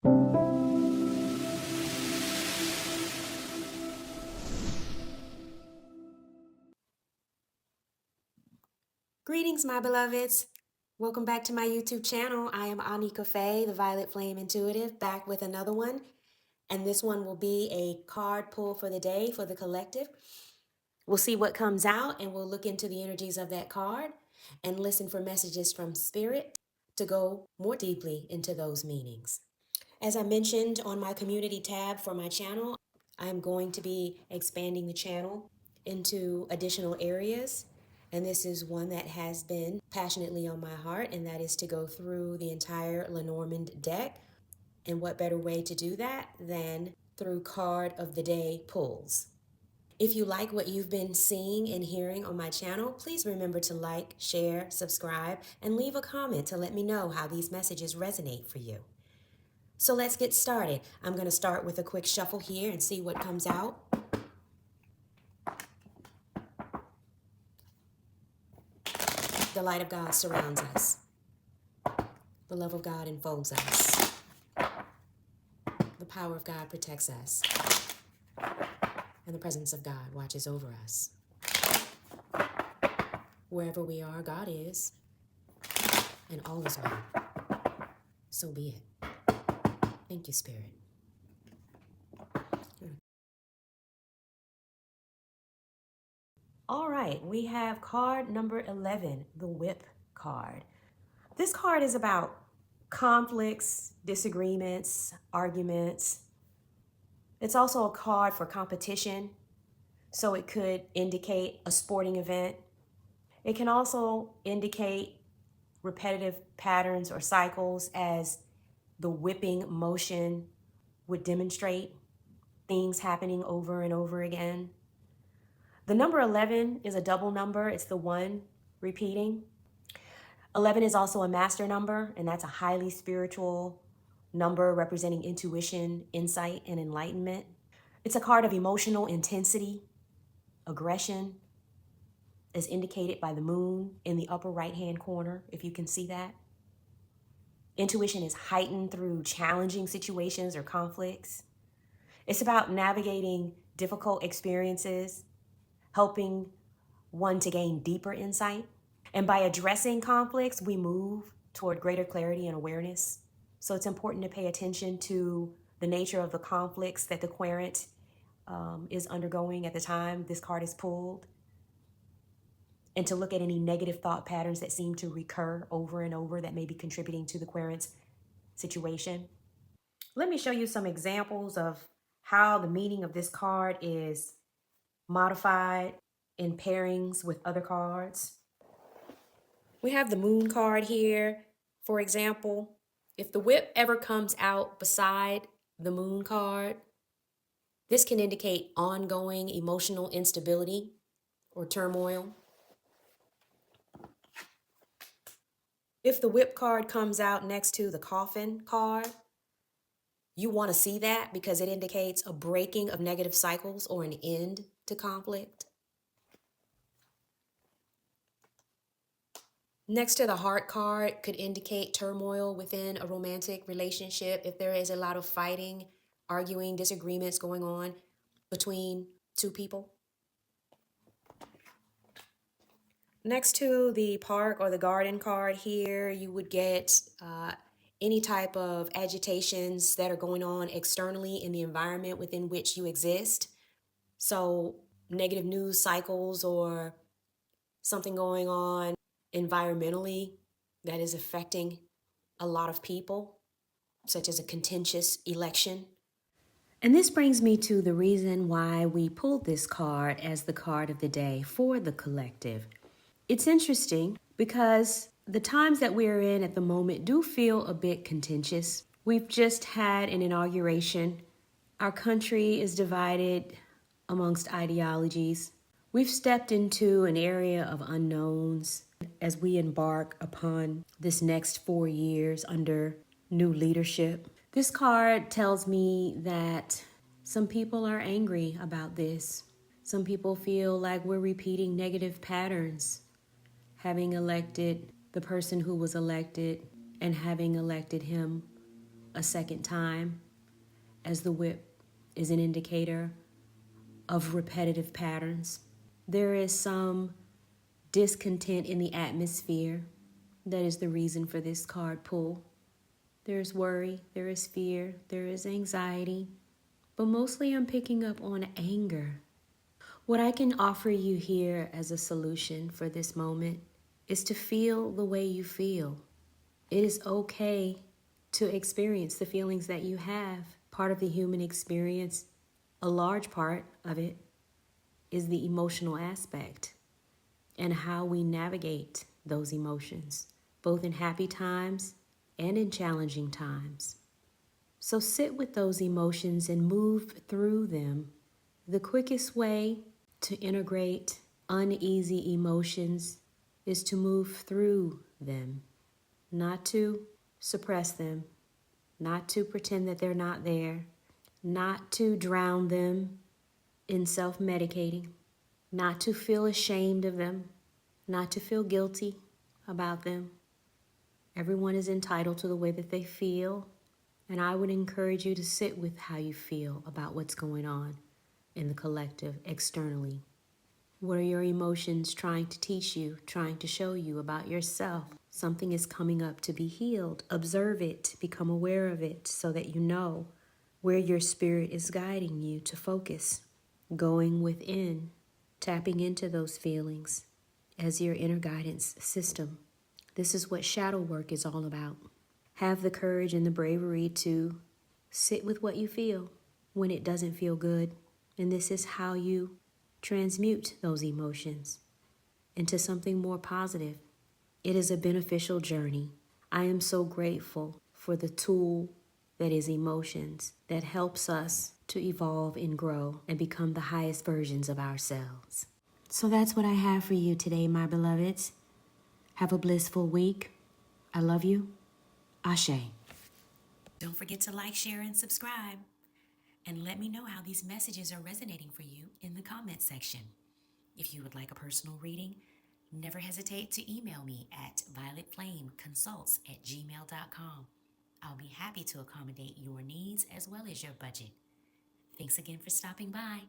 Greetings, my beloveds. Welcome back to my YouTube channel. I am Anika Faye, the Violet Flame Intuitive, back with another one. And this one will be a card pull for the day for the collective. We'll see what comes out and we'll look into the energies of that card and listen for messages from Spirit to go more deeply into those meanings. As I mentioned on my community tab for my channel, I'm going to be expanding the channel into additional areas. And this is one that has been passionately on my heart, and that is to go through the entire Lenormand deck. And what better way to do that than through card of the day pulls. If you like what you've been seeing and hearing on my channel, please remember to like, share, subscribe, and leave a comment to let me know how these messages resonate for you. So let's get started. I'm going to start with a quick shuffle here and see what comes out. The light of God surrounds us. The love of God enfolds us. The power of God protects us. And the presence of God watches over us. Wherever we are, God is. And all is well. So be it. Thank you, Spirit. All right, we have card number 11, the Whip card. This card is about conflicts, disagreements, arguments. It's also a card for competition, so it could indicate a sporting event. It can also indicate repetitive patterns or cycles, as the whipping motion would demonstrate things happening over and over again. The number 11 is a double number. It's the one repeating. 11 is also a master number, and that's a highly spiritual number representing intuition, insight, and enlightenment. It's a card of emotional intensity, aggression, as indicated by the moon in the upper right-hand corner, if you can see that. Intuition is heightened through challenging situations or conflicts. It's about navigating difficult experiences, helping one to gain deeper insight. And by addressing conflicts, we move toward greater clarity and awareness. So it's important to pay attention to the nature of the conflicts that the querent is undergoing at the time this card is pulled, and to look at any negative thought patterns that seem to recur over and over that may be contributing to the querent's situation. Let me show you some examples of how the meaning of this card is modified in pairings with other cards. We have the Moon card here. For example, if the whip ever comes out beside the Moon card, this can indicate ongoing emotional instability or turmoil. If the whip card comes out next to the Coffin card, you want to see that because it indicates a breaking of negative cycles or an end to conflict. Next to the Heart card could indicate turmoil within a romantic relationship if there is a lot of fighting, arguing, disagreements going on between two people. Next to the Park or the Garden card here, you would get any type of agitations that are going on externally in the environment within which you exist. So negative news cycles or something going on environmentally that is affecting a lot of people, such as a contentious election. And this brings me to the reason why we pulled this card as the card of the day for the collective. It's interesting because the times that we're in at the moment do feel a bit contentious. We've just had an inauguration. Our country is divided amongst ideologies. We've stepped into an area of unknowns as we embark upon this next 4 years under new leadership. This card tells me that some people are angry about this. Some people feel like we're repeating negative patterns, having elected the person who was elected and having elected him a second time, as the whip is an indicator of repetitive patterns. There is some discontent in the atmosphere. That is the reason for this card pull. There's worry, there is fear, there is anxiety, but mostly I'm picking up on anger. What I can offer you here as a solution for this moment is to feel the way you feel. It is okay to experience the feelings that you have. Part of the human experience, a large part of it, is the emotional aspect and how we navigate those emotions, both in happy times and in challenging times. So sit with those emotions and move through them. The quickest way to integrate uneasy emotions is to move through them, not to suppress them, not to pretend that they're not there, not to drown them in self-medicating, not to feel ashamed of them, not to feel guilty about them. Everyone is entitled to the way that they feel, and I would encourage you to sit with how you feel about what's going on in the collective externally. What are your emotions trying to teach you, trying to show you about yourself? Something is coming up to be healed. Observe it, become aware of it so that you know where your spirit is guiding you to focus, going within, tapping into those feelings as your inner guidance system. This is what shadow work is all about. Have the courage and the bravery to sit with what you feel when it doesn't feel good. And this is how you transmute those emotions into something more positive. It is a beneficial journey. I am so grateful for the tool that is emotions that helps us to evolve and grow and become the highest versions of ourselves. So that's what I have for you today, my beloveds. Have a blissful week. I love you. Ashe. Don't forget to like, share, and subscribe. And let me know how these messages are resonating for you in the comment section. If you would like a personal reading, never hesitate to email me at violetflameconsults@gmail.com. I'll be happy to accommodate your needs as well as your budget. Thanks again for stopping by.